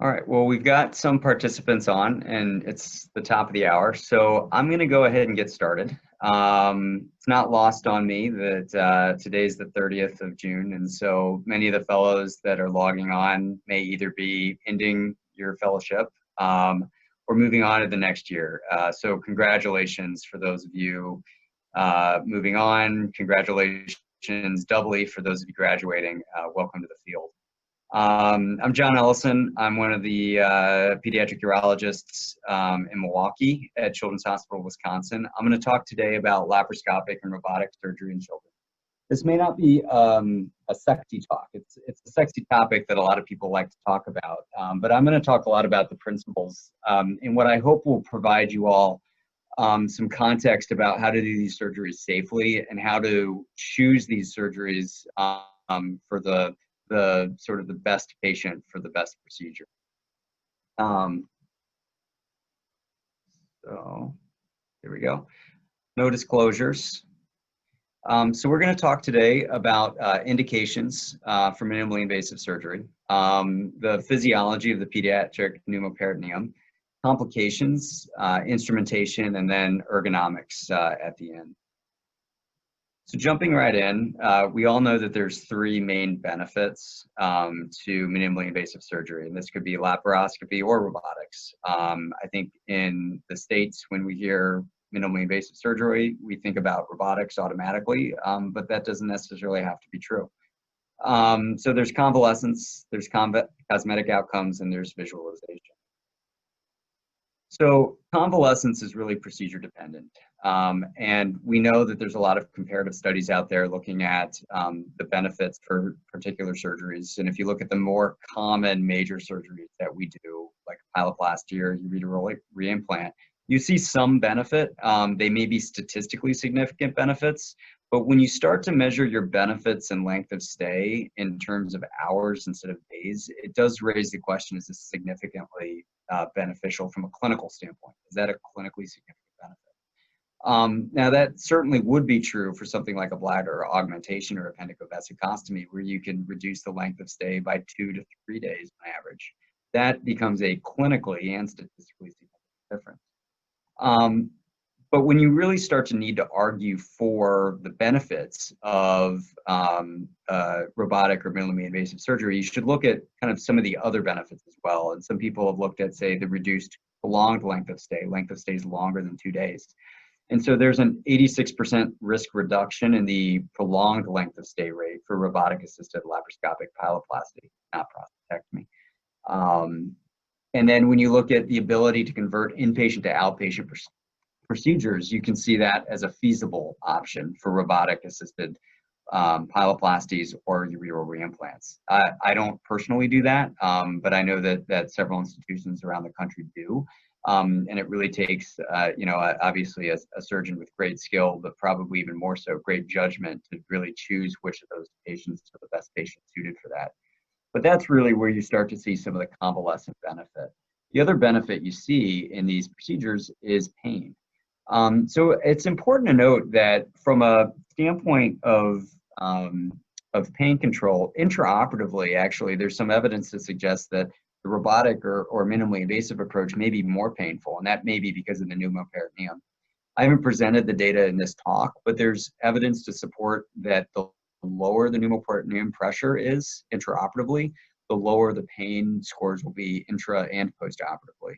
All right, well, we've got some participants on, and it's the top of the hour, so I'm going to go ahead and get started. It's not lost on me that today's the 30th of June, and so many of the fellows that are logging on may either be ending your fellowship or moving on to the next year. So congratulations for those of you moving on. Congratulations doubly for those of you graduating. Welcome to the field. I'm John Ellison. I'm one of the pediatric urologists in Milwaukee at Children's Hospital, Wisconsin. I'm going to talk today about laparoscopic and robotic surgery in children. This may not be a sexy talk. It's a sexy topic that a lot of people like to talk about, but I'm going to talk a lot about the principles and what I hope will provide you all some context about how to do these surgeries safely and how to choose these surgeries for the sort of the best patient for the best procedure. So here we go. No disclosures. So we're going to talk today about indications for minimally invasive surgery, the physiology of the pediatric pneumoperitoneum, complications, instrumentation, and then ergonomics at the end. So jumping right in, we all know that there's three main benefits to minimally invasive surgery, and this could be laparoscopy or robotics. I think in the States, when we hear minimally invasive surgery, we think about robotics automatically, but that doesn't necessarily have to be true. So there's convalescence, there's cosmetic outcomes, and there's visualization. So convalescence is really procedure dependent. And we know that there's a lot of comparative studies out there looking at the benefits for particular surgeries. And if you look at the more common major surgeries that we do, like pyeloplasty or ureteral reimplant, you see some benefit. They may be statistically significant benefits, but when you start to measure your benefits and length of stay in terms of hours instead of days, it does raise the question, is this significantly beneficial from a clinical standpoint? Is that a clinically significant benefit? Now that certainly would be true for something like a bladder augmentation or appendicovesicectomy, where you can reduce the length of stay by 2 to 3 days on average. That becomes a clinically and statistically significant difference. But when you really start to need to argue for the benefits of robotic or minimally invasive surgery, you should look at kind of some of the other benefits as well. And some people have looked at, say, the reduced prolonged length of stay. Length of stay is longer than 2 days. And so there's an 86% risk reduction in the prolonged length of stay rate for robotic-assisted laparoscopic pyeloplasty, not prostatectomy. And then when you look at the ability to convert inpatient to outpatient procedures, you can see that as a feasible option for robotic-assisted pyeloplasties or ureteral reimplants. I don't personally do that, but I know that several institutions around the country do. And it really takes, obviously a surgeon with great skill, but probably even more so great judgment to really choose which of those patients are the best patient suited for that. But that's really where you start to see some of the convalescent benefit. The other benefit you see in these procedures is pain. So it's important to note that from a standpoint of pain control, intraoperatively, actually, there's some evidence to suggest that the robotic or minimally invasive approach may be more painful, and that may be because of the pneumoperitoneum. I haven't presented the data in this talk, but there's evidence to support that the lower the pneumoperitoneum pressure is intraoperatively, the lower the pain scores will be intra and postoperatively,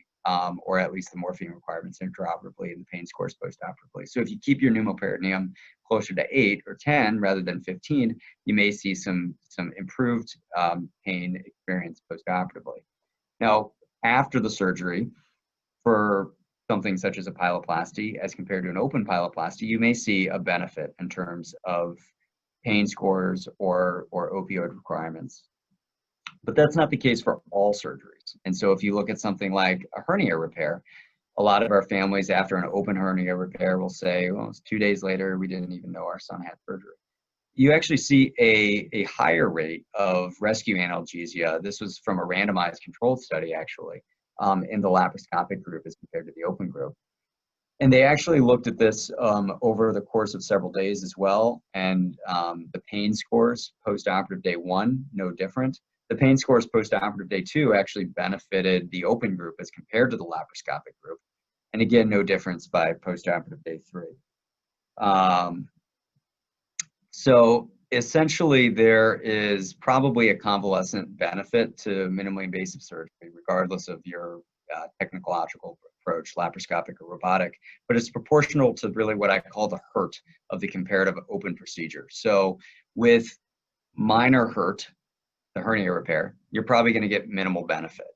or at least the morphine requirements intraoperatively and the pain scores postoperatively. So if you keep your pneumoperitoneum closer to 8 or 10 rather than 15, you may see some improved pain experience postoperatively. Now, after the surgery, for something such as a pyeloplasty, as compared to an open pyeloplasty, you may see a benefit in terms of pain scores or opioid requirements. But that's not the case for all surgeries. And so if you look at something like a hernia repair, a lot of our families after an open hernia repair will say, well, it's 2 days later, we didn't even know our son had surgery. You actually see a higher rate of rescue analgesia. This was from a randomized controlled study, actually, in the laparoscopic group as compared to the open group. And they actually looked at this over the course of several days as well. And the pain scores post-operative day 1, no different. The pain scores post-operative day 2 actually benefited the open group as compared to the laparoscopic group. And again, no difference by post-operative day 3. So essentially, there is probably a convalescent benefit to minimally invasive surgery, regardless of your technological approach, laparoscopic or robotic, but it's proportional to really what I call the hurt of the comparative open procedure. So with minor hurt, the hernia repair, you're probably going to get minimal benefit.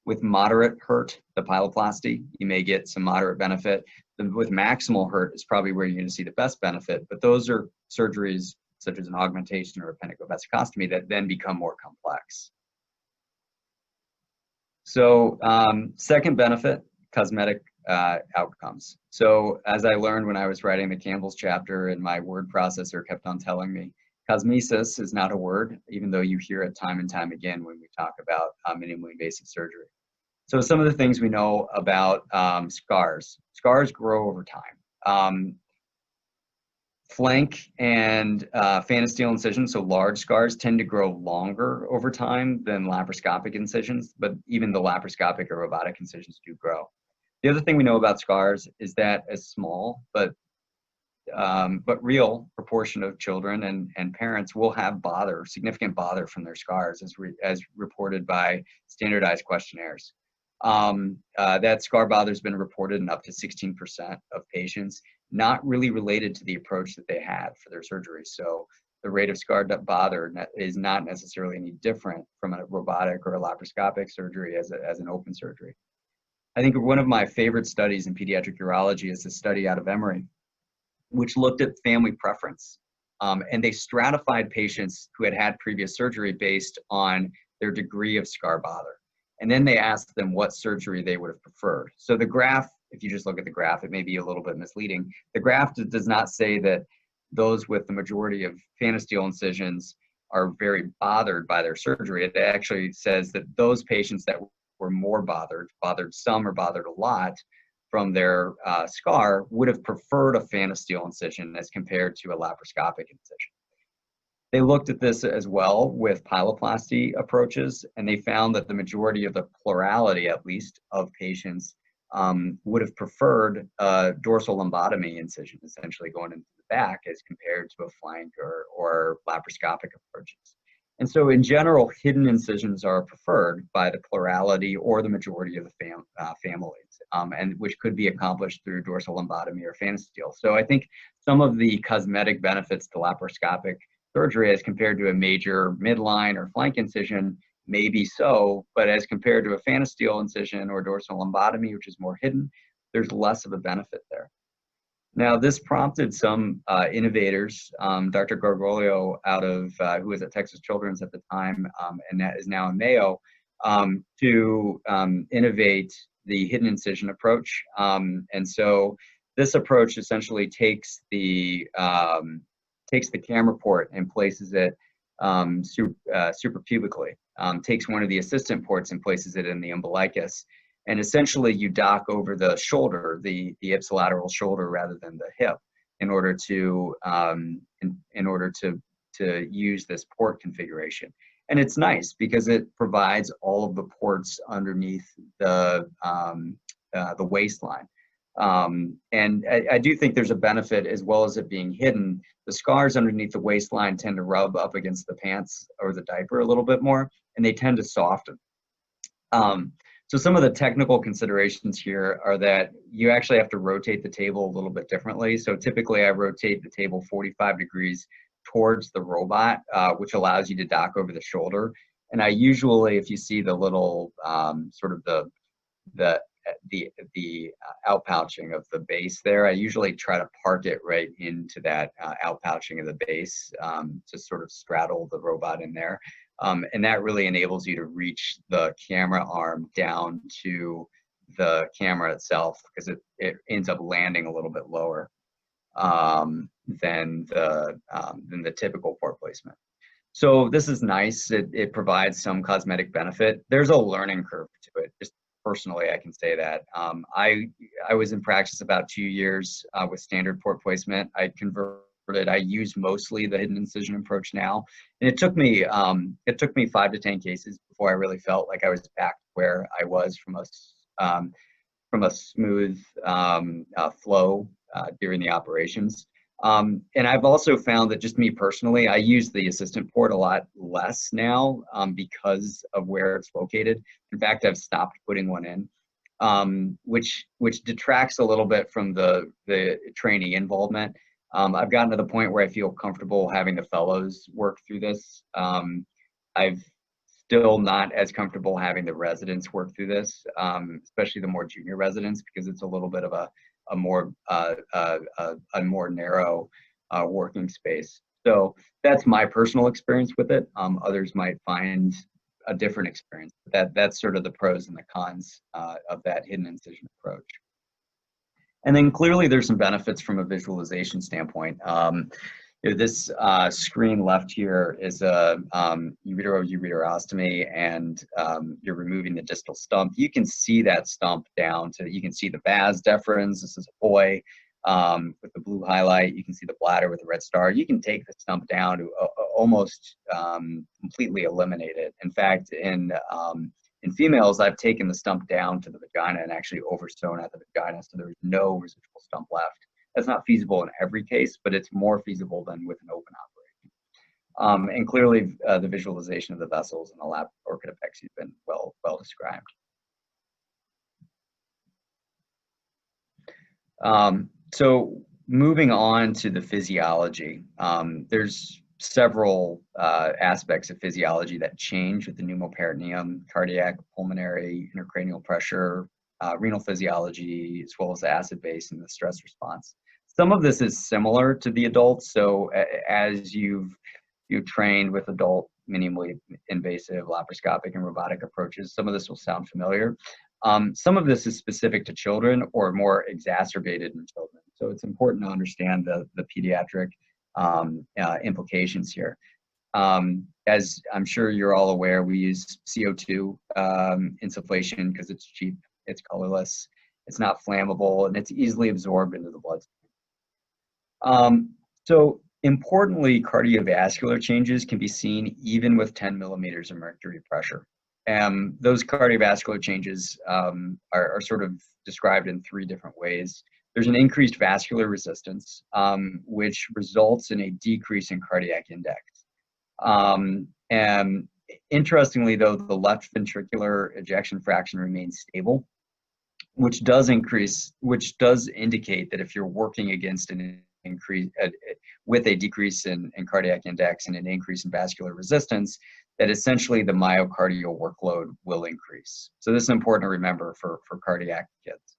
With moderate hurt, the pyeloplasty, you may get some moderate benefit. With maximal hurt is probably where you're going to see the best benefit, but those are surgeries such as an augmentation or a appendicovesicostomy that then become more complex. So second benefit, cosmetic outcomes. So as I learned when I was writing the Campbell's chapter, and my word processor kept on telling me, cosmesis is not a word, even though you hear it time and time again when we talk about minimally invasive surgery. So some of the things we know about scars. Scars grow over time. Flank and phalansteal incisions, so large scars, tend to grow longer over time than laparoscopic incisions, but even the laparoscopic or robotic incisions do grow. The other thing we know about scars is that a small but real proportion of children and parents will have significant bother from their scars, as reported by standardized questionnaires. That scar bother has been reported in up to 16% of patients, not really related to the approach that they had for their surgery. So the rate of scar bother is not necessarily any different from a robotic or a laparoscopic surgery as an open surgery. I think one of my favorite studies in pediatric urology is a study out of Emory, which looked at family preference. And they stratified patients who had had previous surgery based on their degree of scar bother. And then they asked them what surgery they would have preferred. So the graph, if you just look at the graph, it may be a little bit misleading. The graph does not say that those with the majority of phalansteal incisions are very bothered by their surgery. It actually says that those patients that were more bothered some or bothered a lot from their scar, would have preferred a phalansteal incision as compared to a laparoscopic incision. They looked at this as well with pyeloplasty approaches, and they found that the majority of the plurality, at least, of patients would have preferred a dorsal lumbotomy incision, essentially going into the back, as compared to a flank or laparoscopic approaches. And so in general, hidden incisions are preferred by the plurality or the majority of the families, and which could be accomplished through dorsal lumbotomy or phalansteal. So I think some of the cosmetic benefits to laparoscopic surgery as compared to a major midline or flank incision may be so, but as compared to a phalansteal incision or dorsal lumbotomy, which is more hidden, there's less of a benefit there. Now, this prompted some innovators, Dr. Gargolio who was at Texas Children's at the time, and that is now in Mayo, to innovate the hidden incision approach. And so this approach essentially takes the camera port and places it suprapubically, takes one of the assistant ports and places it in the umbilicus. And essentially you dock over the shoulder, the ipsilateral shoulder rather than the hip, in order to use this port configuration. And it's nice because it provides all of the ports underneath the waistline. And I do think there's a benefit, as well as it being hidden. The scars underneath the waistline tend to rub up against the pants or the diaper a little bit more, and they tend to soften. So some of the technical considerations here are that you actually have to rotate the table a little bit differently. So typically I rotate the table 45 degrees towards the robot, which allows you to dock over the shoulder. And I usually, if you see the little sort of the outpouching of the base there, I usually try to park it right into that outpouching of the base to sort of straddle the robot in there. And that really enables you to reach the camera arm down to the camera itself, because it ends up landing a little bit lower than the typical port placement. So this is nice. It provides some cosmetic benefit. There's a learning curve to it. Just personally, I can say that. I was in practice about 2 years with standard port placement. I converted I use mostly the hidden incision approach now, and it took me 5 to 10 cases before I really felt like I was back where I was from a smooth flow during the operations. And I've also found that, just me personally, I use the assistant port a lot less now because of where it's located. In fact, I've stopped putting one in, which detracts a little bit from the trainee involvement. I've gotten to the point where I feel comfortable having the fellows work through this. I've still not as comfortable having the residents work through this, especially the more junior residents, because it's a little bit of a more narrow working space. So that's my personal experience with it. Others might find a different experience. That's sort of the pros and the cons of that hidden incision approach. And then clearly there's some benefits from a visualization standpoint. This screen left here is a ureterostomy, and you're removing the distal stump. You can see that stump down to, you can see the vas deferens. This is a boy with the blue highlight. You can see the bladder with the red star. You can take the stump down to almost completely eliminate it. In fact, in females, I've taken the stump down to the vagina and actually oversewn at the vagina, so there's no residual stump left. That's not feasible in every case, but it's more feasible than with an open operation. And clearly, the visualization of the vessels and the lap orchidopexy has been well described. So moving on to the physiology, there's several aspects of physiology that change with the pneumoperitoneum: cardiac, pulmonary, intracranial pressure, renal physiology, as well as the acid base and the stress response. Some of this is similar to the adults. So as you've trained with adult minimally invasive laparoscopic and robotic approaches, some of this will sound familiar. Some of this is specific to children or more exacerbated in children. So it's important to understand the pediatric implications here. As I'm sure you're all aware, we use CO2 insufflation because it's cheap, it's colorless, it's not flammable, and it's easily absorbed into the bloodstream. So importantly, cardiovascular changes can be seen even with 10 millimeters of mercury pressure. Those cardiovascular changes are sort of described in 3 different ways. There's an increased vascular resistance, which results in a decrease in cardiac index. And interestingly, though, the left ventricular ejection fraction remains stable, which does indicate that if you're working against an increase with a decrease in cardiac index and an increase in vascular resistance, that essentially the myocardial workload will increase. So this is important to remember for cardiac kids.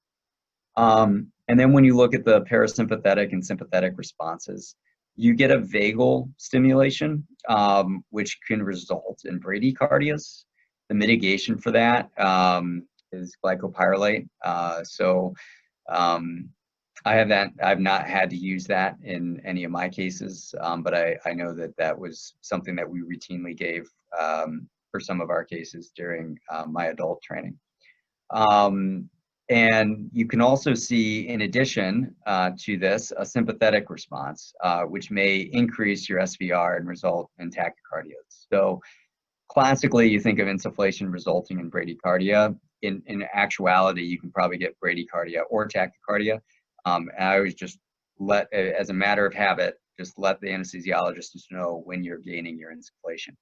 And then when you look at the parasympathetic and sympathetic responses, you get a vagal stimulation, which can result in bradycardias. The mitigation for that is glycopyrrolate. I've not had to use that in any of my cases, but I know that was something that we routinely gave for some of our cases during my adult training. And you can also see, in addition to this, a sympathetic response, which may increase your SVR and result in tachycardias. So classically, you think of insufflation resulting in bradycardia. In actuality, you can probably get bradycardia or tachycardia. And I always just as a matter of habit, just let the anesthesiologist know when you're gaining your insufflation.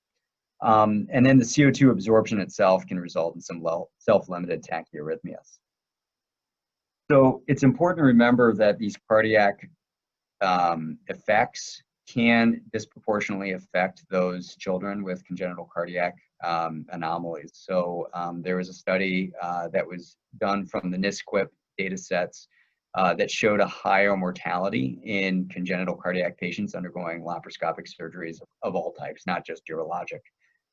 And then the CO2 absorption itself can result in some self-limited tachyarrhythmias. So it's important to remember that these cardiac effects can disproportionately affect those children with congenital cardiac anomalies. So there was a study that was done from the NISQIP data sets that showed a higher mortality in congenital cardiac patients undergoing laparoscopic surgeries of all types, not just urologic.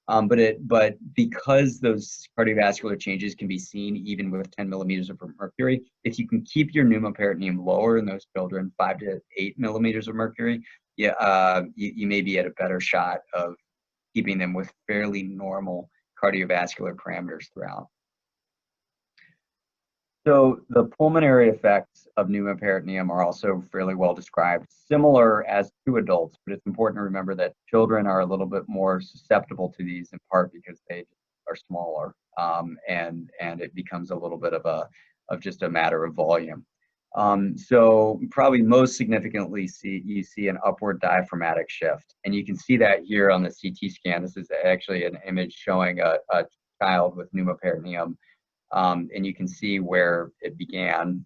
But because those cardiovascular changes can be seen even with 10 millimeters of mercury, if you can keep your pneumoperitoneum lower in those children, 5 to 8 millimeters of mercury, you may be at a better shot of keeping them with fairly normal cardiovascular parameters throughout. So the pulmonary effects of pneumoperitoneum are also fairly well described, similar as to adults, but it's important to remember that children are a little bit more susceptible to these in part because they are smaller, and it becomes a little bit of just a matter of volume. So probably most significantly you see an upward diaphragmatic shift, and you can see that here on the CT scan. This is actually an image showing a child with pneumoperitoneum. And you can see where it began,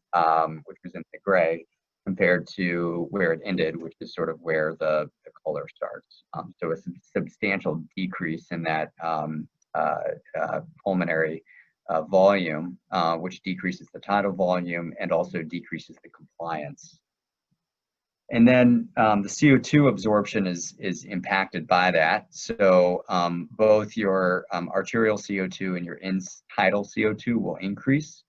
which was in the gray, compared to where it ended, which is sort of where the color starts. So a substantial decrease in that pulmonary volume, which decreases the tidal volume and also decreases the compliance. And then the CO2 absorption is impacted by that. So both your arterial CO2 and your tidal CO2 will increase.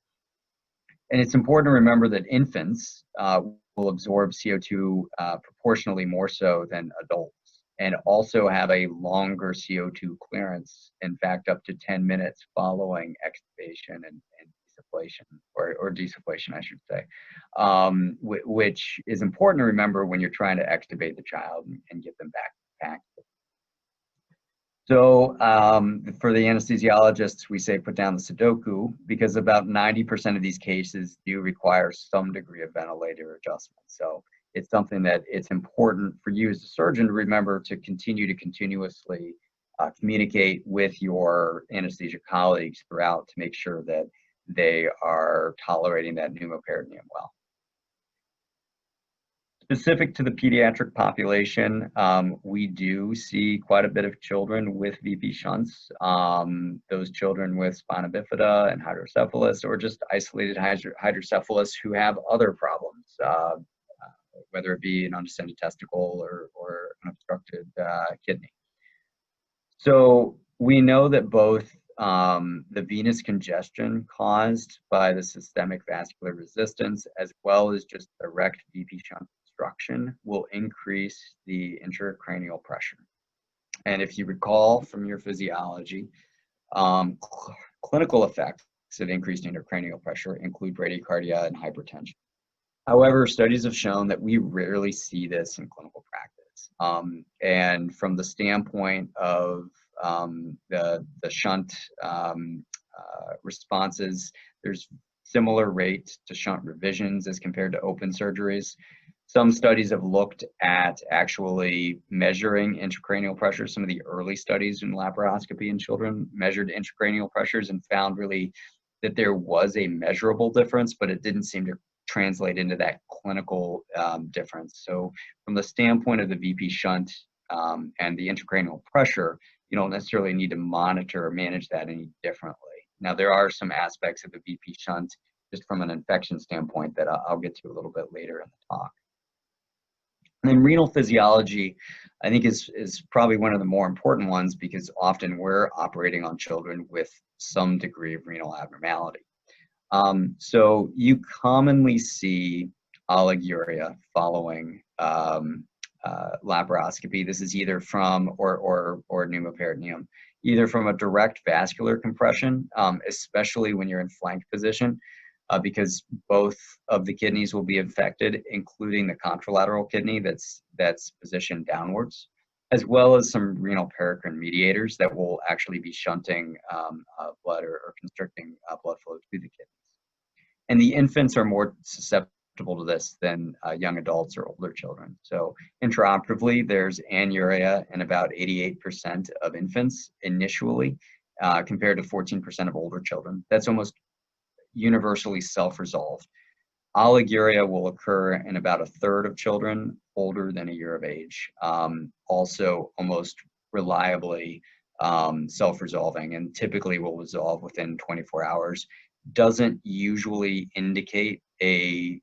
And it's important to remember that infants will absorb CO2 proportionally more so than adults, and also have a longer CO2 clearance, in fact, up to 10 minutes following extubation and desufflation, or desufflation, I should say, which is important to remember when you're trying to extubate the child and get them back. So for the anesthesiologists, we say put down the Sudoku, because about 90% of these cases do require some degree of ventilator adjustment. So it's something that it's important for you as a surgeon to remember to continue to continuously communicate with your anesthesia colleagues throughout to make sure that they are tolerating that pneumoperitoneum well. Specific to the pediatric population, we do see quite a bit of children with VP shunts. Those children with spina bifida and hydrocephalus, or just isolated hydrocephalus who have other problems, whether it be an undescended testicle or an obstructed kidney. So we know that both the venous congestion caused by the systemic vascular resistance, as well as just direct VP shunt obstruction, will increase the intracranial pressure. And if you recall from your physiology, clinical effects of increased intracranial pressure include bradycardia and hypertension. However, studies have shown that we rarely see this in clinical practice. And from the standpoint of the shunt responses, there's similar rate to shunt revisions as compared to open surgeries. Some studies have looked at actually measuring intracranial pressure. Some of the early studies in laparoscopy in children measured intracranial pressures and found really that there was a measurable difference, but it didn't seem to translate into that clinical difference. So from the standpoint of the VP shunt and the intracranial pressure, you don't necessarily need to monitor or manage that any differently. Now, there are some aspects of the VP shunt just from an infection standpoint that I'll get to a little bit later in the talk. And then renal physiology, I think, is probably one of the more important ones, because often we're operating on children with some degree of renal abnormality. So you commonly see oliguria following laparoscopy. This is either from, or pneumoperitoneum, either from a direct vascular compression, especially when you're in flank position, because both of the kidneys will be affected, including the contralateral kidney that's positioned downwards, as well as some renal paracrine mediators that will actually be shunting blood or constricting blood flow to the kidneys. And the infants are more susceptible to this than young adults or older children. So intraoperatively, there's anuria in about 88% of infants initially, compared to 14% of older children. That's almost universally self-resolved. Oliguria will occur in about a third of children older than a year of age. Also almost reliably self-resolving, and typically will resolve within 24 hours. Doesn't usually indicate a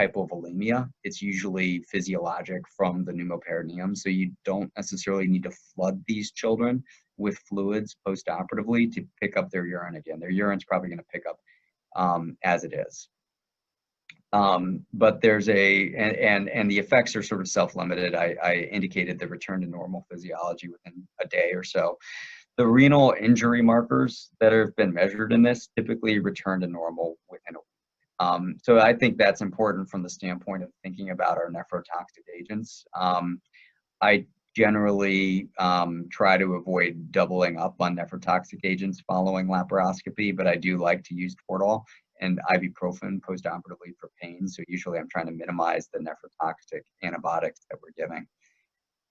hypovolemia. It's usually physiologic from the pneumoperitoneum, so you don't necessarily need to flood these children with fluids post-operatively to pick up their urine again. Their urine's probably going to pick up as it is. But there's and the effects are sort of self-limited. I indicated the return to normal physiology within a day or so. The renal injury markers that have been measured in this typically return to normal within a week. So I think that's important from the standpoint of thinking about our nephrotoxic agents. I generally try to avoid doubling up on nephrotoxic agents following laparoscopy, but I do like to use Toradol and ibuprofen postoperatively for pain. So usually I'm trying to minimize the nephrotoxic antibiotics that we're giving.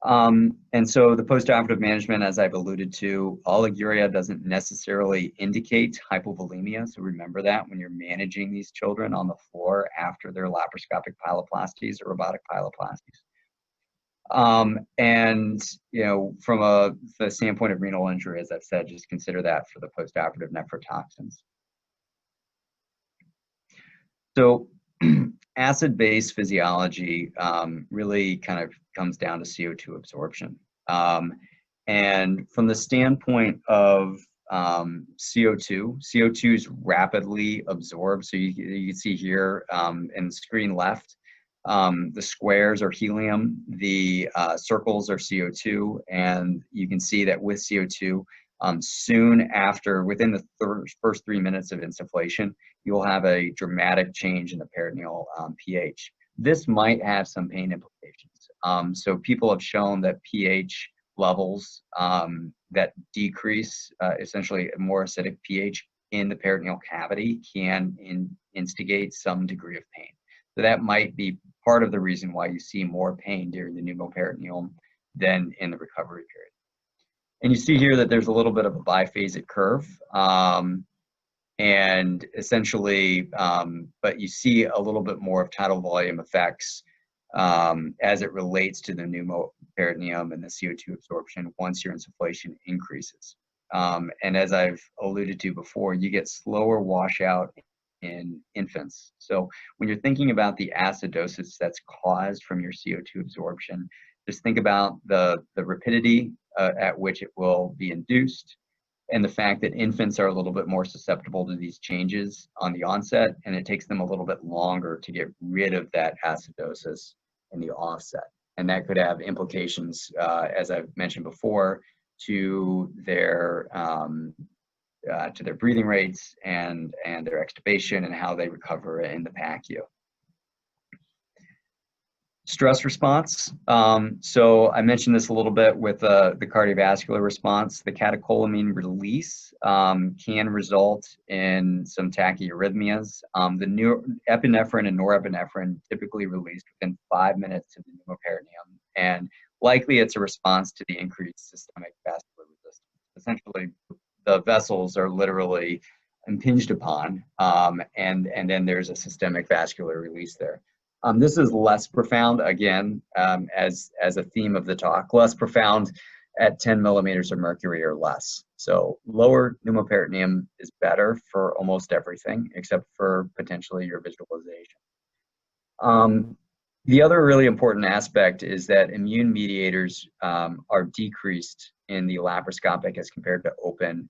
And so the postoperative management, as I've alluded to, oliguria doesn't necessarily indicate hypovolemia. So remember that when you're managing these children on the floor after their laparoscopic pyeloplasties or robotic pyeloplasties. And, you know, from the standpoint of renal injury, as I've said, just consider that for the postoperative nephrotoxins. So acid-base physiology really kind of comes down to CO2 absorption. And from the standpoint of CO2 is rapidly absorbed. So you can see here in the screen left, the squares are helium, the circles are CO2, and you can see that with CO2, soon after, within the first 3 minutes of insufflation, you'll have a dramatic change in the peritoneal pH. This might have some pain implications. So people have shown that pH levels that decrease, essentially a more acidic pH in the peritoneal cavity can instigate some degree of pain. So that might be part of the reason why you see more pain during the pneumoperitoneum than in the recovery period. And you see here that there's a little bit of a biphasic curve. And essentially, but you see a little bit more of tidal volume effects as it relates to the pneumoperitoneum and the CO2 absorption once your insufflation increases. And as I've alluded to before, you get slower washout in infants. So when you're thinking about the acidosis that's caused from your CO2 absorption, just think about the rapidity at which it will be induced, and the fact that infants are a little bit more susceptible to these changes on the onset, and it takes them a little bit longer to get rid of that acidosis in the offset. And that could have implications, as I've mentioned before, to their breathing rates and their extubation and how they recover in the PACU. Stress response. So I mentioned this a little bit with the cardiovascular response. The catecholamine release can result in some tachyarrhythmias. The epinephrine and norepinephrine typically released within 5 minutes of the pneumoperitoneum, and likely it's a response to the increased systemic vascular resistance. Essentially, the vessels are literally impinged upon, and then there's a systemic vascular release there. This is less profound, again, as a theme of the talk, less profound at 10 millimeters of mercury or less. So lower pneumoperitoneum is better for almost everything, except for potentially your visualization. The other really important aspect is that immune mediators are decreased in the laparoscopic as compared to open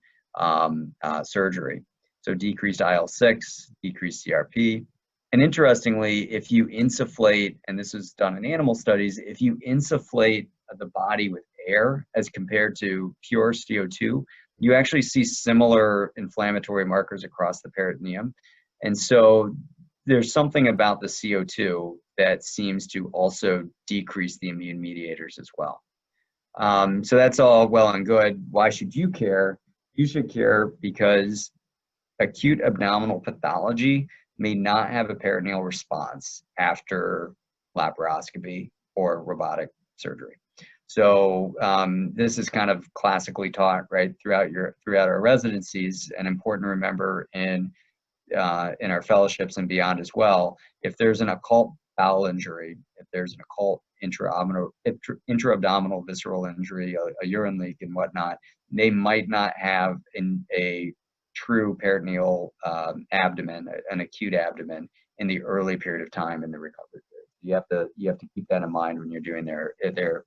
surgery. So decreased IL-6, decreased CRP. And interestingly, if you insufflate, and this was done in animal studies, if you insufflate the body with air as compared to pure CO2, you actually see similar inflammatory markers across the peritoneum. And so there's something about the CO2 that seems to also decrease the immune mediators as well. So that's all well and good. Why should you care? You should care because acute abdominal pathology may not have a peritoneal response after laparoscopy or robotic surgery. So this is kind of classically taught right throughout our residencies, and important to remember in our fellowships and beyond as well. If there's an occult bowel injury, if there's an occult intra-abdominal visceral injury, a urine leak and whatnot, they might not have a true peritoneal abdomen, an acute abdomen, in the early period of time in the recovery period. You have to keep that in mind when you're doing their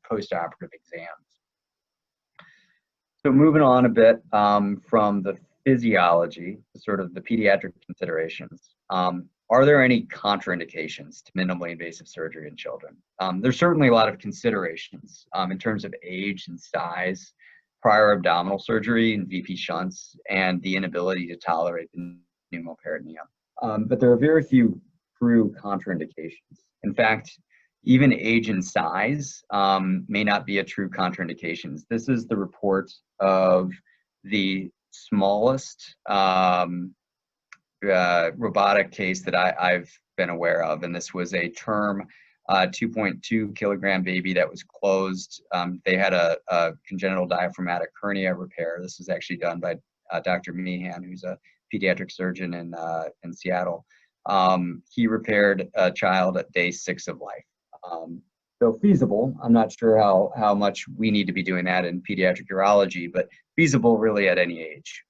postoperative exams. So moving on a bit from the physiology, sort of the pediatric considerations. Are there any contraindications to minimally invasive surgery in children? There's certainly a lot of considerations in terms of age and size. prior abdominal surgery and VP shunts, and the inability to tolerate the pneumoperitoneum. But there are very few true contraindications. In fact, even age and size may not be a true contraindications. This is the report of the smallest robotic case that I've been aware of, and this was a term 2.2 kilogram baby that was closed. They had a congenital diaphragmatic hernia repair. This was actually done by Dr. Meehan, who's a pediatric surgeon in Seattle. He repaired a child at day 6 of life. So feasible. I'm not sure how much we need to be doing that in pediatric urology, but feasible really at any age.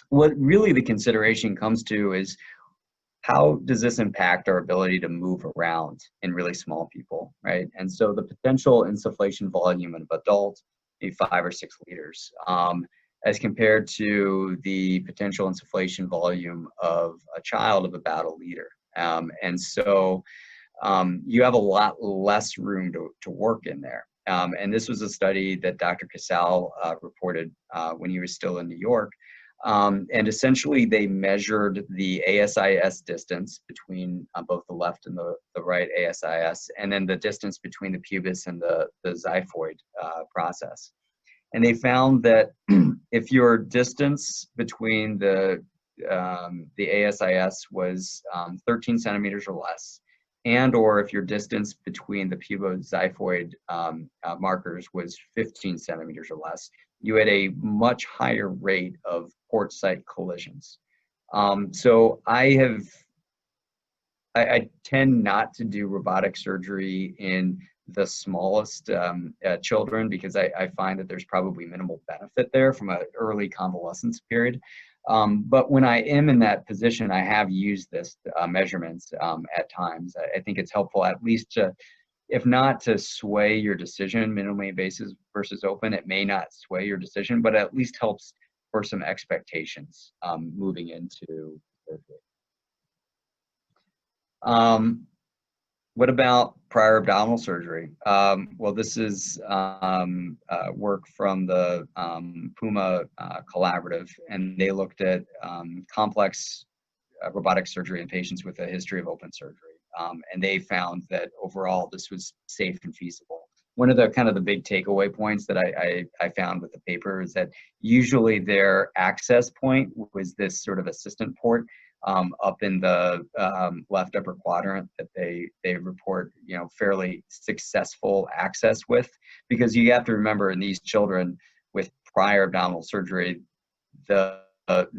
What really the consideration comes to is, how does this impact our ability to move around in really small people, right? And so the potential insufflation volume of adults, maybe 5 or 6 liters, as compared to the potential insufflation volume of a child of about 1 liter. And so you have a lot less room to work in there. And this was a study that Dr. Casal reported when he was still in New York. And essentially they measured the ASIS distance between both the left and the right ASIS, and then the distance between the pubis and the xiphoid process. And they found that if your distance between the ASIS was 13 centimeters or less, and or if your distance between the puboxiphoid markers was 15 centimeters or less, you had a much higher rate of port site collisions. So I tend not to do robotic surgery in the smallest children, because I find that there's probably minimal benefit there from an early convalescence period. But when I am in that position, I have used this measurements at times. I think it's helpful, at least to, if not to sway your decision, minimally invasive versus open, it may not sway your decision, but at least helps for some expectations moving into surgery. What about prior abdominal surgery? Well, this is work from the PUMA Collaborative, and they looked at complex robotic surgery in patients with a history of open surgery. And they found that overall this was safe and feasible. One of the kind of the big takeaway points that I found with the paper is that usually their access point was this sort of assistant port up in the left upper quadrant that they report, you know, fairly successful access with, because you have to remember, in these children with prior abdominal surgery, the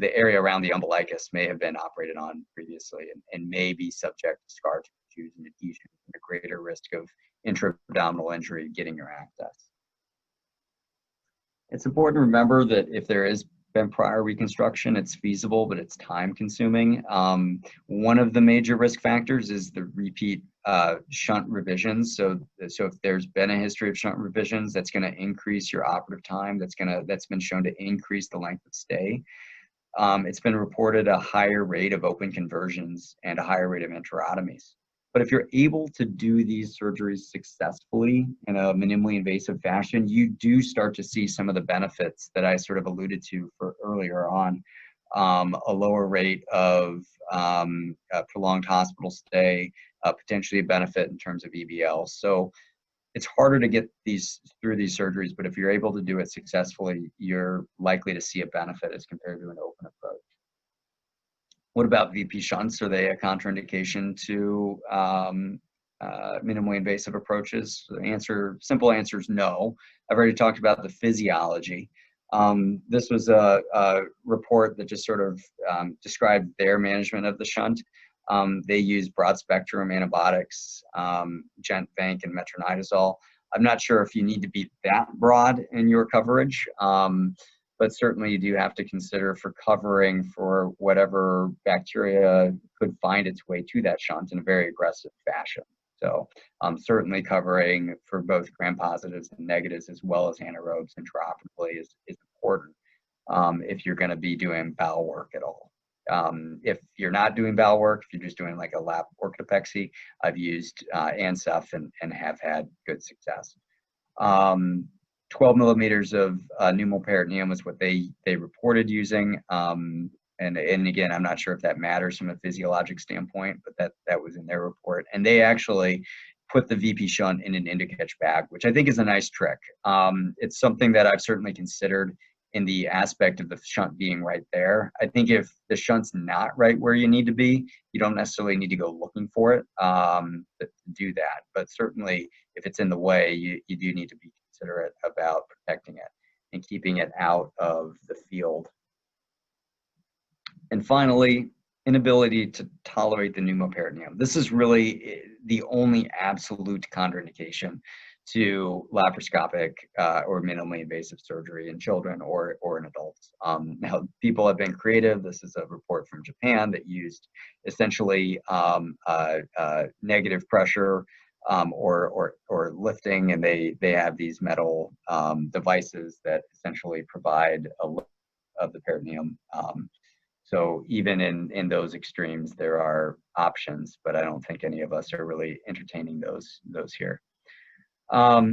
area around the umbilicus may have been operated on previously and may be subject to scar tissues and adhesion, and a greater risk of intra-abdominal injury getting your access. It's important to remember that if there is been prior reconstruction, it's feasible, but it's time consuming. One of the major risk factors is the repeat shunt revisions. So if there's been a history of shunt revisions, that's going to increase your operative time. That's been shown to increase the length of stay. It's been reported a higher rate of open conversions and a higher rate of enterotomies. But if you're able to do these surgeries successfully in a minimally invasive fashion, you do start to see some of the benefits that I sort of alluded to for earlier on. A lower rate of prolonged hospital stay, potentially a benefit in terms of EBL. So it's harder to get through these surgeries, but if you're able to do it successfully, you're likely to see a benefit as compared to an open approach. What about VP shunts? Are they a contraindication to minimally invasive approaches? The simple answer is no. I've already talked about the physiology. This was a report that just sort of described their management of the shunt. They use broad spectrum antibiotics, Gent-Vanc and metronidazole. I'm not sure if you need to be that broad in your coverage, but certainly you do have to consider for covering for whatever bacteria could find its way to that shunt in a very aggressive fashion. So certainly covering for both gram-positives and negatives, as well as anaerobes intraoperatively is important if you're going to be doing bowel work at all. If you're not doing bowel work, if you're just doing like a lap orthopexy, I've used ANSEF and have had good success. 12 millimeters of pneumoperitoneum was what they reported using. And again, I'm not sure if that matters from a physiologic standpoint, but that was in their report. And they actually put the VP shunt in an IndiCatch bag, which I think is a nice trick. It's something that I've certainly considered in the aspect of the shunt being right there. I think if the shunt's not right where you need to be, you don't necessarily need to go looking for it to do that. But certainly, if it's in the way, you do need to be considerate about protecting it and keeping it out of the field. And finally, inability to tolerate the pneumoperitoneum. This is really the only absolute contraindication to laparoscopic or minimally invasive surgery in children or in adults. Now, people have been creative. This is a report from Japan that used essentially negative pressure or lifting, and they have these metal devices that essentially provide a lift of the peritoneum. So even in those extremes, there are options, but I don't think any of us are really entertaining those here.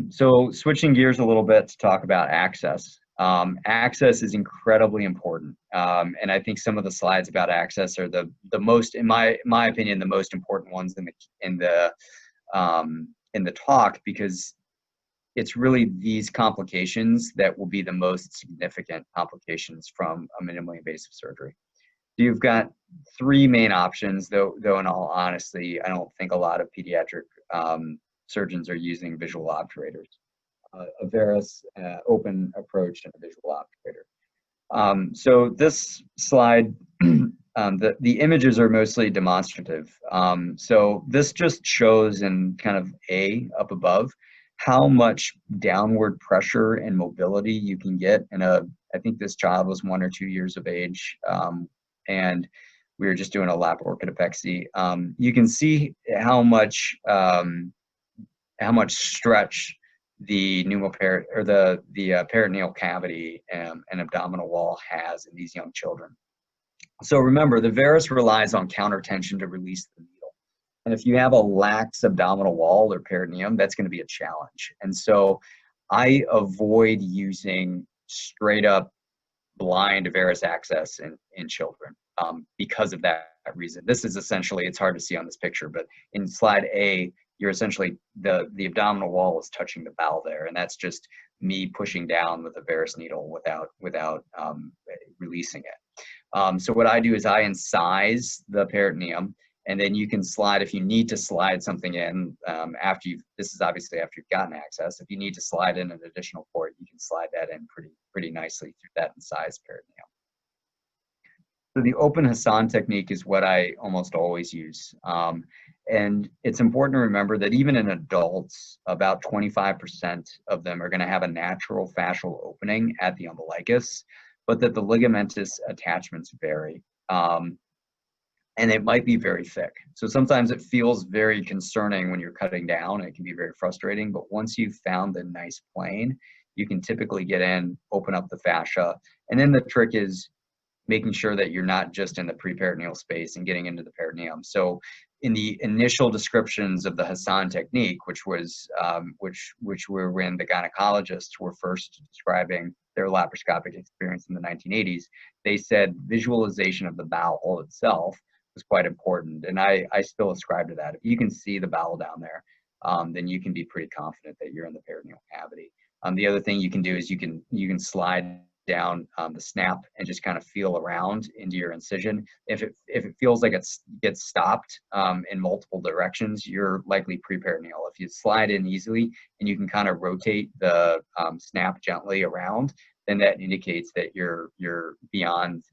So switching gears a little bit to talk about access. Access is incredibly important, and I think some of the slides about access are the most, in my opinion, the most important ones in the talk, because it's really these complications that will be the most significant complications from a minimally invasive surgery. You've got three main options, though in all honesty, I don't think a lot of pediatric surgeons are using visual obturators. A varus open approach and a visual obturator. So this slide, the images are mostly demonstrative. So this just shows in kind of A up above how much downward pressure and mobility you can get in I think this child was 1 or 2 years of age, and we were just doing a lap orchidopexy. You can see how much stretch the peritoneal cavity and abdominal wall has in these young children. So remember, the varus relies on counter tension to release the needle. And if you have a lax abdominal wall or peritoneum, that's going to be a challenge. And so I avoid using straight up blind varus access in children because of that reason. This is essentially, it's hard to see on this picture, but in slide A, you're essentially, the abdominal wall is touching the bowel there, and that's just me pushing down with a varus needle without releasing it. So what I do is I incise the peritoneum, and then you can slide, if you need to slide something in this is obviously after you've gotten access. If you need to slide in an additional port, you can slide that in pretty nicely through that incised peritoneum. So the open Hassan technique is what I almost always use. And it's important to remember that even in adults, about 25% of them are going to have a natural fascial opening at the umbilicus, but that the ligamentous attachments vary. And it might be very thick. So sometimes it feels very concerning when you're cutting down, and it can be very frustrating, but once you've found the nice plane, you can typically get in, open up the fascia, and then the trick is making sure that you're not just in the preperitoneal space and getting into the peritoneum. So in the initial descriptions of the Hassan technique, which were when the gynecologists were first describing their laparoscopic experience in the 1980s, they said visualization of the bowel itself was quite important. And I still ascribe to that. If you can see the bowel down there, then you can be pretty confident that you're in the peritoneal cavity. The other thing you can do is you can slide down the snap and just kind of feel around into your incision. If it feels like it gets stopped in multiple directions, you're likely preperitoneal. If you slide in easily and you can kind of rotate the snap gently around, then that indicates that you're beyond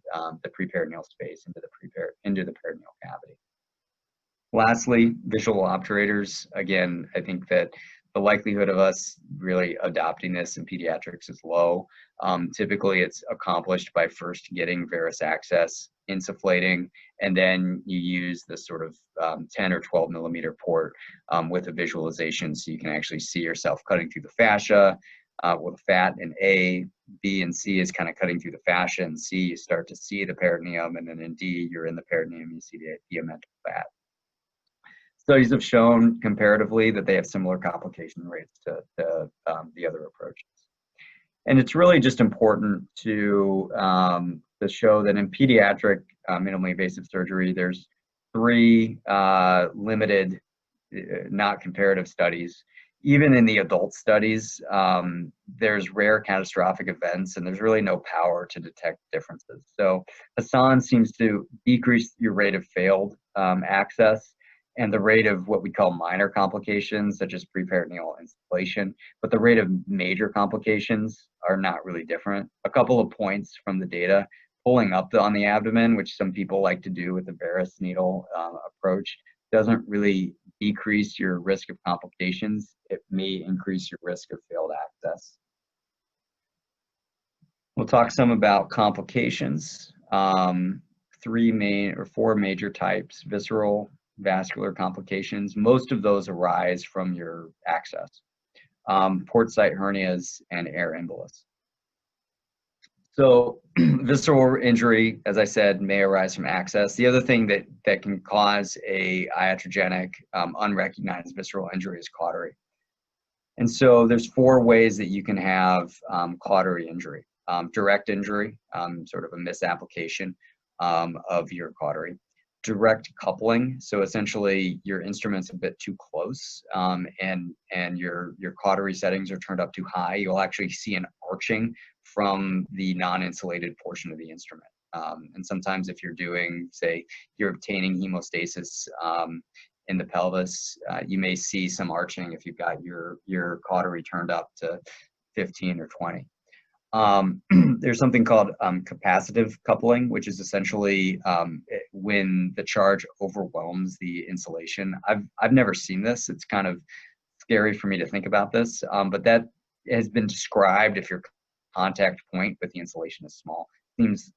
the preperitoneal space into the peritoneal cavity. Lastly, visual obturators. Again, I think that the likelihood of us really adopting this in pediatrics is low. Typically, it's accomplished by first getting varus access, insufflating, and then you use the sort of 10 or 12 millimeter port with a visualization, so you can actually see yourself cutting through the fascia with fat in A. B and C is kind of cutting through the fascia, and C, you start to see the peritoneum, and then in D, you're in the peritoneum, you see the omental fat. Studies have shown comparatively that they have similar complication rates to the other approaches. And it's really just important to show that in pediatric minimally invasive surgery, there's 3 limited, not comparative studies. Even in the adult studies, there's rare catastrophic events, and there's really no power to detect differences. So Hassan seems to decrease your rate of failed access and the rate of what we call minor complications, such as preperitoneal installation, but the rate of major complications are not really different. A couple of points from the data: pulling up on the abdomen, which some people like to do with the Varus needle approach, doesn't really decrease your risk of complications. It may increase your risk of failed access. We'll talk some about complications. 4 major types: visceral, vascular complications. Most of those arise from your access. Port site hernias and air embolus. So visceral injury, as I said, may arise from access. The other thing that can cause a iatrogenic, unrecognized visceral injury is cautery. And so there's 4 ways that you can have cautery injury. Direct injury, sort of a misapplication of your cautery. Direct coupling, so essentially your instrument's a bit too close, and your cautery settings are turned up too high. You'll actually see an arching from the non-insulated portion of the instrument. And sometimes if you're doing, say, you're obtaining hemostasis in the pelvis, you may see some arching if you've got your cautery turned up to 15 or 20. There's something called capacitive coupling, which is essentially when the charge overwhelms the insulation. I've never seen this. It's kind of scary for me to think about this, but that has been described if your contact point with the insulation is small. Seems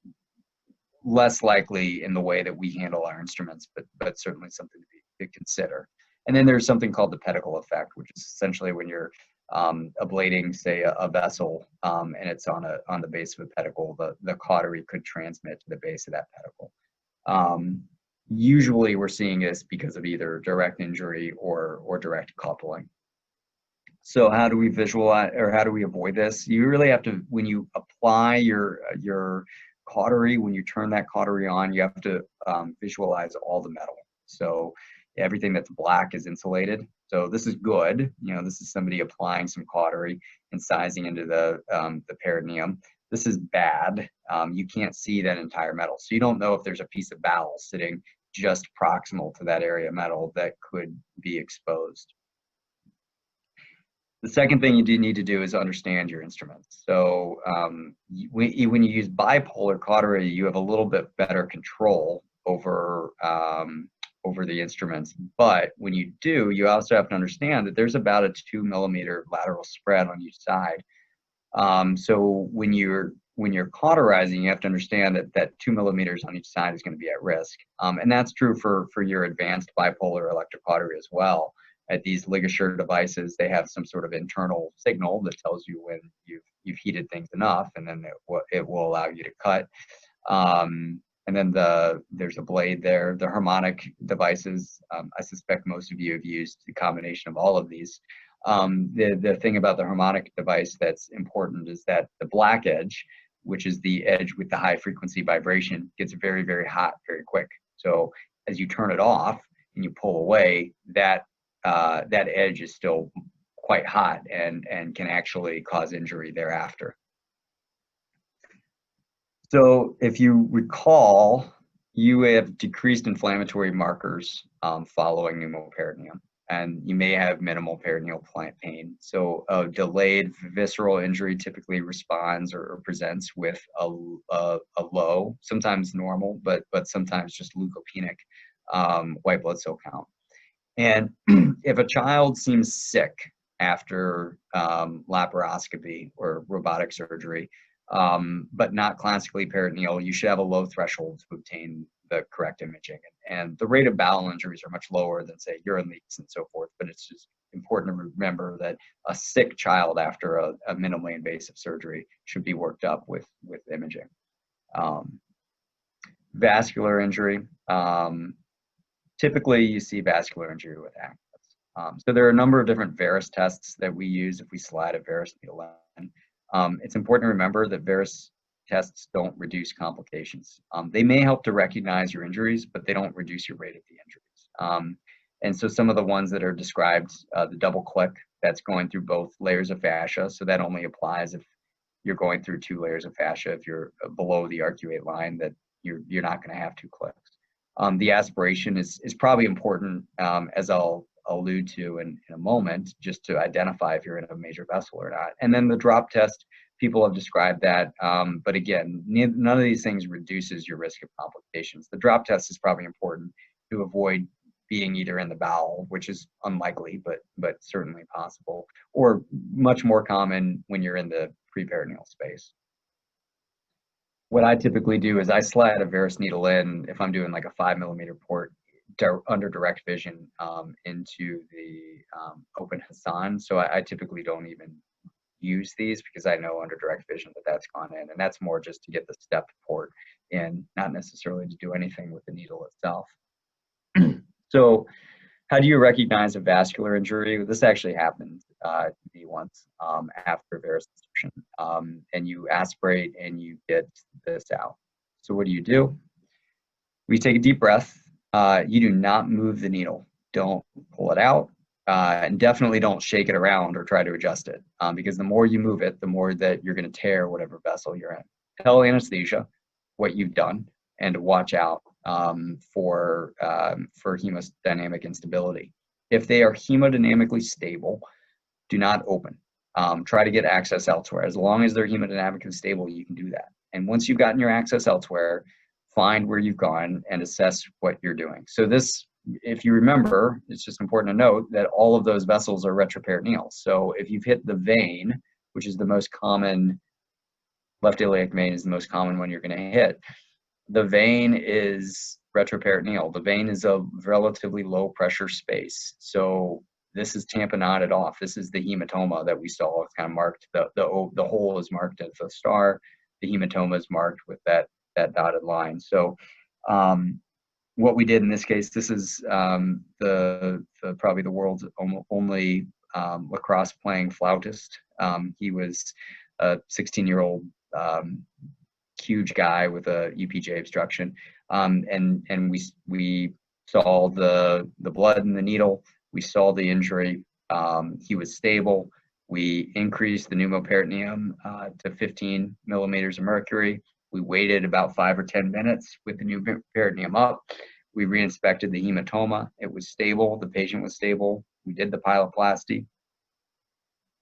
less likely in the way that we handle our instruments, but certainly something to consider. And then there's something called the pedicle effect, which is essentially when you're ablating, say, a vessel, and it's on the base of a pedicle, the cautery could transmit to the base of that pedicle. Usually we're seeing this because of either direct injury or direct coupling. So how do we visualize, or how do we avoid this? You really have to, when you apply your cautery, when you turn that cautery on, you have to visualize all the metal. So everything that's black is insulated. So this is good. You know, this is somebody applying some cautery and sizing into the peritoneum. This is bad. You can't see that entire metal. So you don't know if there's a piece of bowel sitting just proximal to that area of metal that could be exposed. The second thing you do need to do is understand your instruments. So when you use bipolar cautery, you have a little bit better control over the instruments. But when you do, you also have to understand that there's about a 2 millimeter lateral spread on each side. So when you're cauterizing, you have to understand that 2 millimeters on each side is going to be at risk. And that's true for your advanced bipolar electrocautery as well. At these ligature devices, they have some sort of internal signal that tells you when you've heated things enough, and then it will allow you to cut. And then there's a blade there. The harmonic devices, I suspect most of you have used the combination of all of these. The thing about the harmonic device that's important is that the black edge, which is the edge with the high frequency vibration, gets very, very hot very quick. So as you turn it off and you pull away, that edge is still quite hot and can actually cause injury thereafter. So if you recall, you have decreased inflammatory markers following pneumoperitoneum, and you may have minimal peritoneal pain. So a delayed visceral injury typically responds or presents with a low, sometimes normal, but sometimes just leukopenic white blood cell count. And if a child seems sick after laparoscopy or robotic surgery, but not classically peritoneal, you should have a low threshold to obtain the correct imaging. And the rate of bowel injuries are much lower than, say, urine leaks and so forth, but it's just important to remember that a sick child after a minimally invasive surgery should be worked up with imaging. Vascular injury. Typically, you see vascular injury with access. So there are a number of different Varus tests that we use if we slide a Varus needle in. It's important to remember that Varus tests don't reduce complications. They may help to recognize your injuries, but they don't reduce your rate of the injuries. And so some of the ones that are described, the double click, that's going through both layers of fascia. So that only applies if you're going through 2 layers of fascia. If you're below the arcuate line, that you're not going to have 2 clicks. The aspiration is probably important, as I'll allude to in a moment, just to identify if you're in a major vessel or not. And then the drop test, people have described that, but again, none of these things reduces your risk of complications. The drop test is probably important to avoid being either in the bowel, which is unlikely, but certainly possible, or much more common when you're in the preperitoneal space. What I typically do is I slide a Varus needle in, if I'm doing like a 5mm port under direct vision, into the open Hassan. So I typically don't even use these because I know under direct vision that that's gone in, and that's more just to get the step port in, not necessarily to do anything with the needle itself. So how do you recognize a vascular injury? This actually happened to me once after Varus insertion. And you aspirate and you get this out. So what do? We take a deep breath. You do not move the needle. Don't pull it out. And definitely don't shake it around or try to adjust it, because the more you move it, the more that you're going to tear whatever vessel you're in. Tell anesthesia what you've done and to watch out for hemodynamic instability. If they are hemodynamically stable, do not open. Try to get access elsewhere. As long as they're hemodynamically stable, you can do that. And once you've gotten your access elsewhere, find where you've gone and assess what you're doing. So this, if you remember, it's just important to note that all of those vessels are retroperitoneal. So if you've hit the vein, which is the most common, left iliac vein is the most common one you're going to hit. The vein is retroperitoneal. The vein is a relatively low pressure space. So this is tamponaded off. This is the hematoma that we saw. It's kind of marked, the hole is marked as a star. The hematoma is marked with that dotted line. So what we did in this case, this is probably the world's only lacrosse playing flautist. He was a 16-year-old huge guy with a UPJ obstruction, and we saw the blood in the needle. We saw the injury. He was stable. We increased the pneumoperitoneum to 15 millimeters of mercury. We waited about 5 or 10 minutes with the pneumoperitoneum up. We re-inspected the hematoma. It was stable. The patient was stable. We did the pyeloplasty.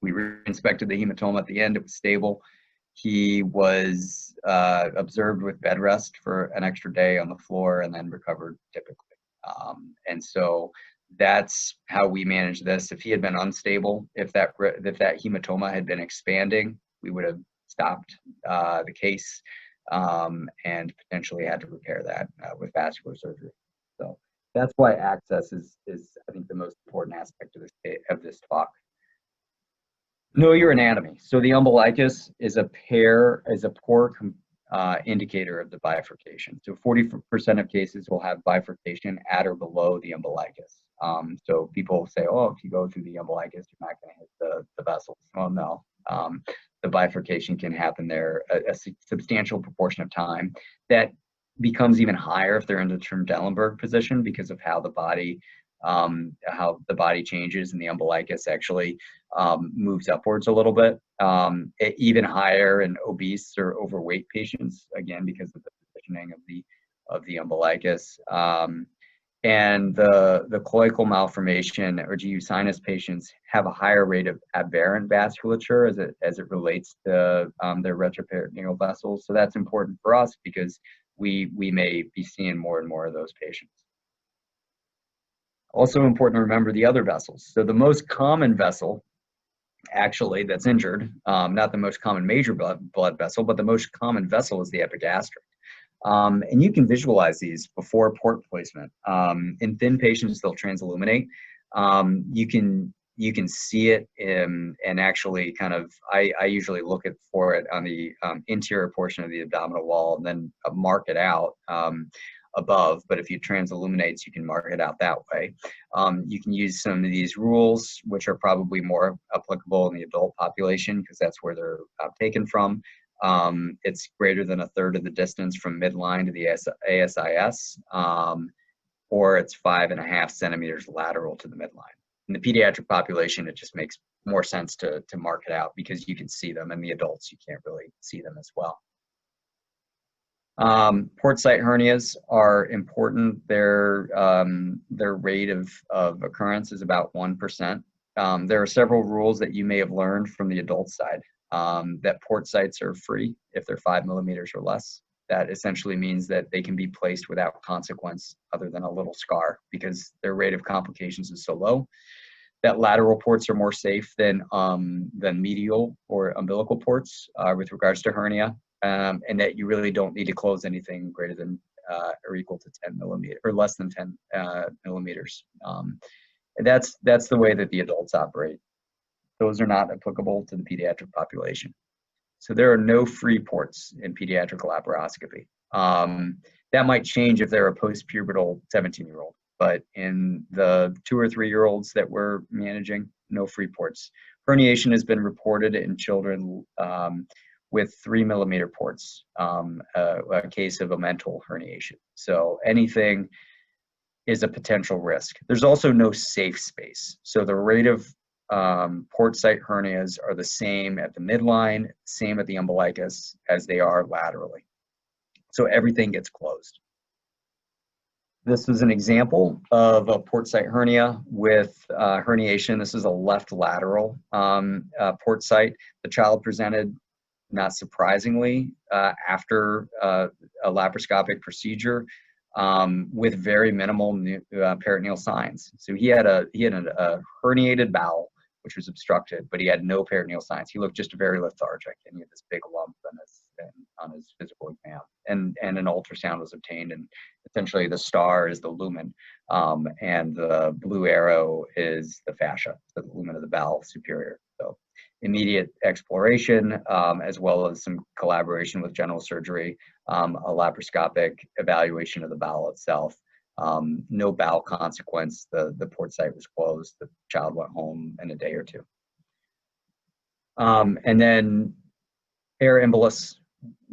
We re-inspected the hematoma at the end. It was stable. He was observed with bed rest for an extra day on the floor and then recovered typically. And so that's how we manage this. If he had been unstable, if that hematoma had been expanding, we would have stopped the case and potentially had to repair that with vascular surgery. So that's why access is I think the most important aspect of this talk. Know your anatomy. So the umbilicus is a poor indicator of the bifurcation. So 40% of cases will have bifurcation at or below the umbilicus. So people say, oh, if you go through the umbilicus, you're not going to hit the vessels. Well, no. The bifurcation can happen there a substantial proportion of time. That becomes even higher if they're in the Trendelenburg position because of how the body changes, and the umbilicus actually moves upwards a little bit. Even higher in obese or overweight patients, again because of the positioning of the umbilicus. And the cloacal malformation or GU sinus patients have a higher rate of aberrant vasculature as it relates to their retroperitoneal vessels. So that's important for us because we may be seeing more and more of those patients. Also important to remember the other vessels. So the most common vessel actually that's injured, not the most common major blood vessel, but the most common vessel is the epigastric. And you can visualize these before port placement. In thin patients, they'll transilluminate. You can see it and actually kind of, I usually look for it on the interior portion of the abdominal wall and then mark it out. above, but if you transilluminates, you can mark it out that way. You can use some of these rules, which are probably more applicable in the adult population because that's where they're taken from. It's greater than a third of the distance from midline to the ASIS, or it's 5.5 centimeters lateral to the midline. In the pediatric population, it just makes more sense to mark it out because you can see them. In the adults, you can't really see them as well. Port site hernias are important. Their rate of occurrence is about 1%. There are several rules that you may have learned from the adult side, that port sites are free if they're 5 millimeters or less. That essentially means that they can be placed without consequence other than a little scar because their rate of complications is so low. That lateral ports are more safe than medial or umbilical ports with regards to hernia, and that you really don't need to close anything greater than or equal to 10 millimeters or less than 10 millimeters. And that's the way that the adults operate. Those are not applicable to the pediatric population. So there are no free ports in pediatric laparoscopy. That might change if they're a post-pubertal 17-year-old, but in the 2 or 3-year-olds that we're managing, no free ports. Herniation has been reported in children with 3 millimeter ports, a case of omental herniation. So anything is a potential risk. There's also no safe space. So the rate of port site hernias are the same at the midline, same at the umbilicus as they are laterally. So everything gets closed. This is an example of a port site hernia with herniation. This is a left lateral port site. The child presented, not surprisingly, after a laparoscopic procedure with very minimal peritoneal signs. So he had a herniated bowel, which was obstructed, but he had no peritoneal signs. He looked just very lethargic, and he had this big lump on his physical exam. And an ultrasound was obtained, and essentially the star is the lumen, and the blue arrow is the fascia, so the lumen of the bowel superior. So immediate exploration, as well as some collaboration with general surgery, a laparoscopic evaluation of the bowel itself. No bowel consequence. The port site was closed. The child went home in a day or two. And then air embolus.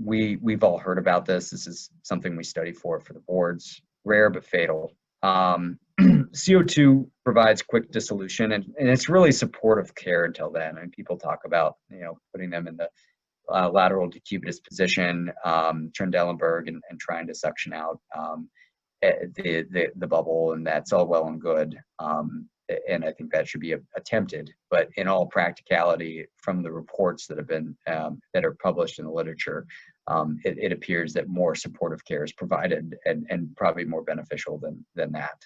We've all heard about this. This is something we study for the boards. Rare but fatal. CO2 provides quick dissolution, and it's really supportive care until then. And people talk about, putting them in the lateral decubitus position, Trendelenburg, and trying to suction out the bubble, and that's all well and good. And I think that should be attempted, but in all practicality, from the reports that have been that are published in the literature, it appears that more supportive care is provided and probably more beneficial than that.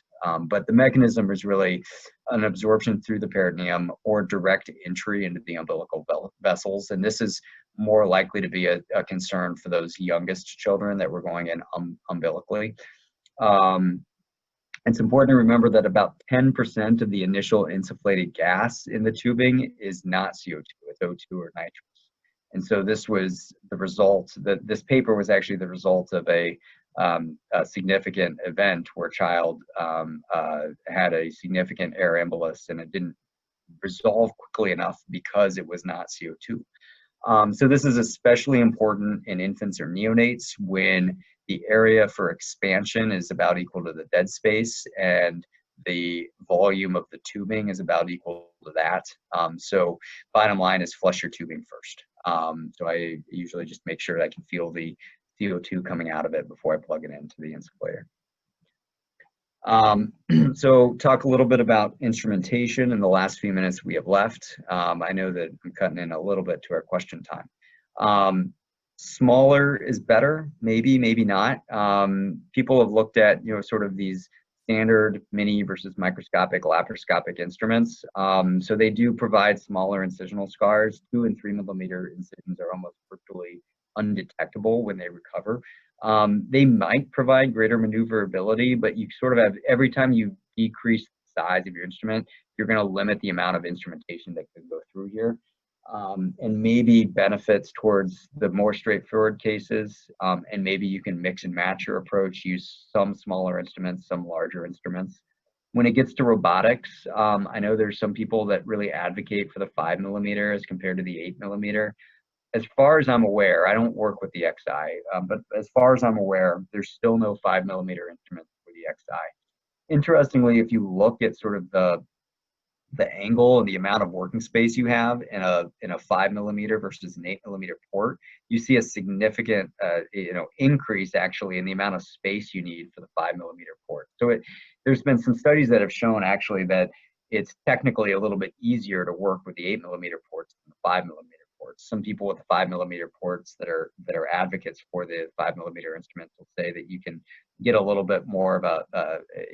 But the mechanism is really an absorption through the peritoneum or direct entry into the umbilical vessels, and this is more likely to be a concern for those youngest children that we're going in umbilically. It's important to remember that about 10% of the initial insufflated gas in the tubing is not CO2, it's O2 or nitrous. And so this was the result, this paper was actually the result of a significant event where a child had a significant air embolus, and it didn't resolve quickly enough because it was not CO2. So this is especially important in infants or neonates when the area for expansion is about equal to the dead space and the volume of the tubing is about equal to that. So bottom line is flush your tubing first. So I usually just make sure that I can feel the CO2 coming out of it before I plug it into the insufflator. So talk a little bit about instrumentation in the last few minutes we have left. I know that I'm cutting in a little bit to our question time. Smaller is better, maybe not. People have looked at, sort of these standard mini versus microscopic laparoscopic instruments. So they do provide smaller incisional scars. 2 and 3 millimeter incisions are almost virtually undetectable when they recover. They might provide greater maneuverability, but you sort of have, every time you decrease the size of your instrument, you're going to limit the amount of instrumentation that can go through here. and maybe benefits towards the more straightforward cases. And maybe you can mix and match your approach, use some smaller instruments, some larger instruments. When it gets to robotics, I know there's some people that really advocate for the 5mm as compared to the 8mm. As far as I'm aware, I don't work with the XI, but as far as I'm aware, there's still no 5mm instruments for the XI. Interestingly, if you look at sort of the angle and the amount of working space you have in a 5mm versus an 8mm port, you see a significant increase actually in the amount of space you need for the 5mm port. So there's been some studies that have shown actually that it's technically a little bit easier to work with the 8mm ports than the 5mm ports. Some people with the 5mm ports that are advocates for the 5mm instruments will say that you can get a little bit more of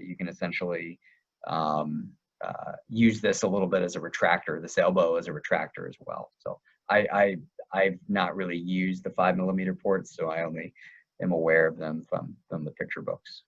you can essentially use this a little bit as a retractor, this elbow as a retractor as well. So I've not really used the 5mm ports, so I only am aware of them from the picture books.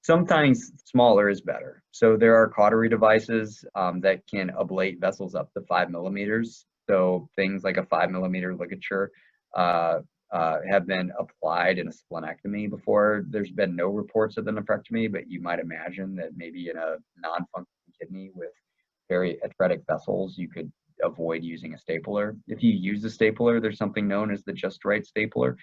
Sometimes smaller is better. So there are cautery devices that can ablate vessels up to 5mm. So things like a 5mm ligature have been applied in a splenectomy before. There's been no reports of the nephrectomy, but you might imagine that maybe in a non-functioning kidney with very atretic vessels, you could avoid using a stapler. If you use a stapler, there's something known as the just right stapler.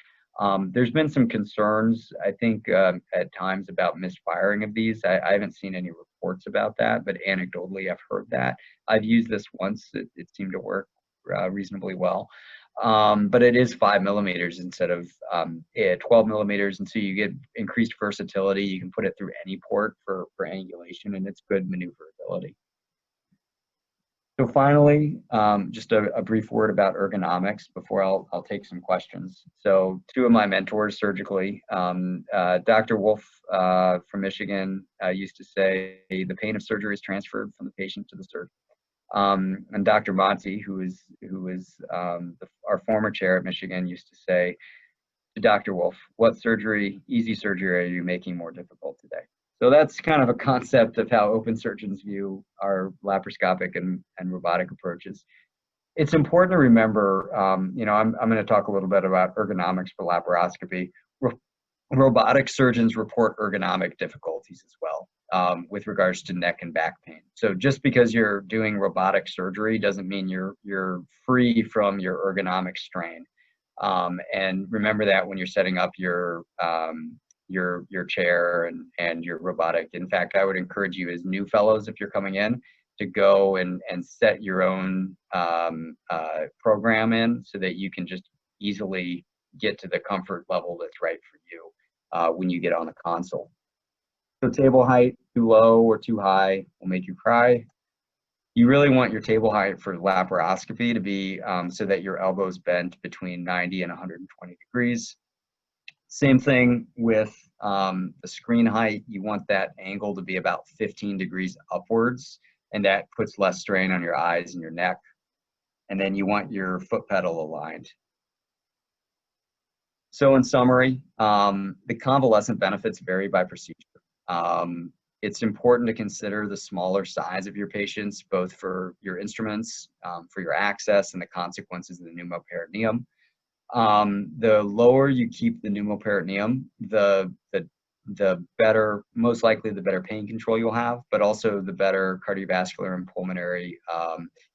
There's been some concerns, I think, at times about misfiring of these. I haven't seen any reports about that, but anecdotally, I've heard that. I've used this once. It seemed to work reasonably well. But it is 5mm instead of 12mm, and so you get increased versatility. You can put it through any port for angulation, and it's good maneuverability. So finally, just a brief word about ergonomics before I'll take some questions. So two of my mentors surgically, Dr. Wolf from Michigan used to say, the pain of surgery is transferred from the patient to the surgeon. And Dr. Monti, who is our former chair at Michigan, used to say to Dr. Wolf, what easy surgery are you making more difficult today? So that's kind of a concept of how open surgeons view our laparoscopic and robotic approaches. It's important to remember, I'm going to talk a little bit about ergonomics for laparoscopy. Robotic surgeons report ergonomic difficulties as well with regards to neck and back pain. So just because you're doing robotic surgery doesn't mean you're free from your ergonomic strain. And remember that when you're setting up your chair and your robotic. In fact, I would encourage you as new fellows, if you're coming in, to go and set your own program in so that you can just easily get to the comfort level that's right for you when you get on the console. So table height, too low or too high will make you cry. You really want your table height for laparoscopy to be so that your elbow's bent between 90 and 120 degrees. Same thing with the screen height. You want that angle to be about 15 degrees upwards, and that puts less strain on your eyes and your neck. And then you want your foot pedal aligned. So in summary, the convalescent benefits vary by procedure. It's important to consider the smaller size of your patients, both for your instruments, for your access, and the consequences of the pneumoperitoneum. The lower you keep the pneumoperitoneum, the better, most likely the better pain control you'll have, but also the better cardiovascular and pulmonary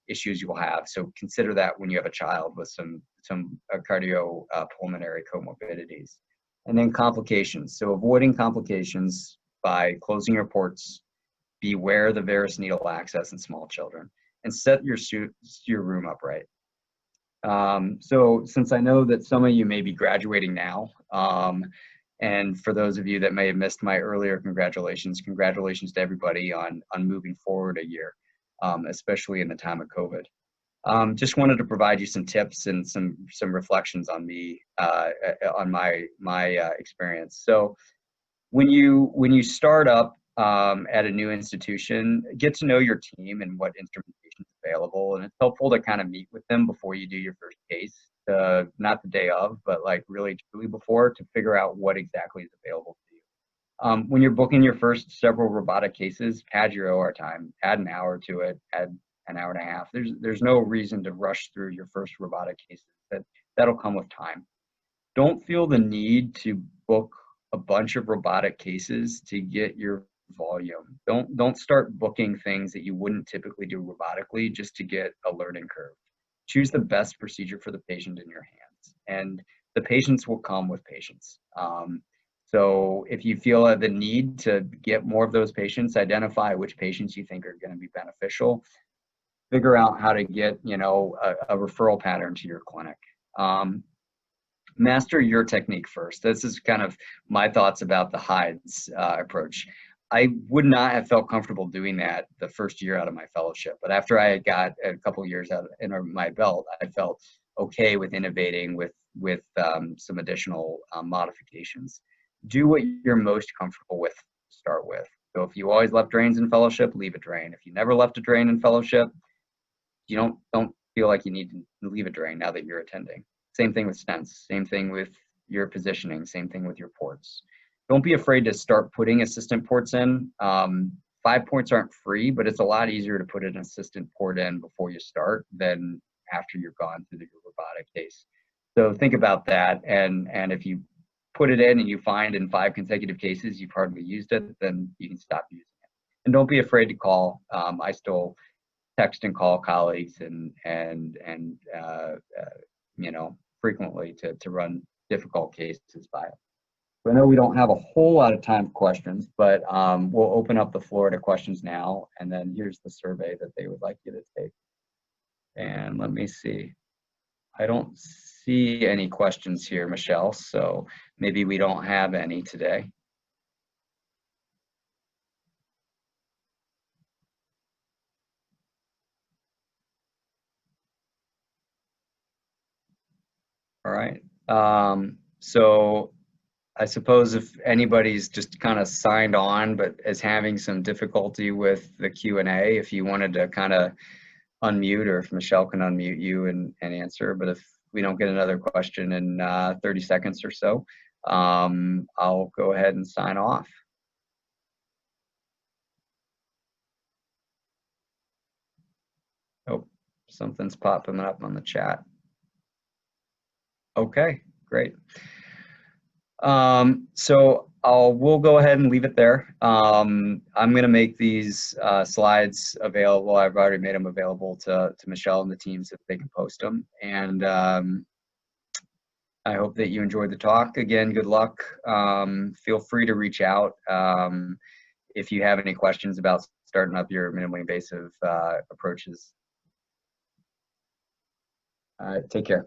issues you'll have. So consider that when you have a child with some cardiopulmonary comorbidities. And then complications. So avoiding complications by closing your ports, beware the varus needle access in small children, and set your room up right. So since I know that some of you may be graduating now, and for those of you that may have missed my earlier congratulations to everybody on moving forward a year, especially in the time of COVID. Just wanted to provide you some tips and some reflections on me, on my experience. So when you start up at a new institution, get to know your team and what instrumentation is available, and it's helpful to kind of meet with them before you do your first case, not the day of, but like really truly before, to figure out what exactly is available to you. When you're booking your first several robotic cases, pad your OR time, add an hour to it, an hour and a half. There's no reason to rush through your first robotic cases. That'll come with time. Don't feel the need to book a bunch of robotic cases to get your volume. Don't start booking things that you wouldn't typically do robotically just to get a learning curve. Choose the best procedure for the patient in your hands, and the patients will come with patients. So if you feel the need to get more of those patients, identify which patients you think are going to be beneficial. Figure out how to get, you know, a referral pattern to your clinic. Master your technique first. This is kind of my thoughts about the HIDES approach. I would not have felt comfortable doing that the first year out of my fellowship, but after I got a couple of years out in my belt, I felt okay with innovating with some additional modifications. Do what you're most comfortable with to start with. So if you always left drains in fellowship, leave a drain. If you never left a drain in fellowship, you don't feel like you need to leave a drain now that you're attending. Same thing with stents, same thing with your positioning, same thing with your ports. Don't be afraid to start putting assistant ports in. 5 ports aren't free, but it's a lot easier to put an assistant port in before you start than after you're gone through your robotic case. So think about that, and if you put it in and you find in 5 consecutive cases you've hardly used it, then you can stop using it. And don't be afraid to call. I still text and call colleagues and you know, frequently to run difficult cases by it. So I know we don't have a whole lot of time for questions, but we'll open up the floor to questions now, and then here's the survey that they would like you to take. And let me see. I don't see any questions here, Michelle, so maybe we don't have any today. All right. So I suppose if anybody's just kind of signed on but is having some difficulty with the Q&A, if you wanted to kind of unmute, or if Michelle can unmute you and answer. But if we don't get another question in 30 seconds or so, I'll go ahead and sign off. Oh, something's popping up on the chat. Okay, great. So we'll go ahead and leave it there. I'm going to make these slides available. I've already made them available to Michelle and the team so that they can post them. And I hope that you enjoyed the talk. Again, good luck. Feel free to reach out if you have any questions about starting up your minimally invasive approaches. Take care.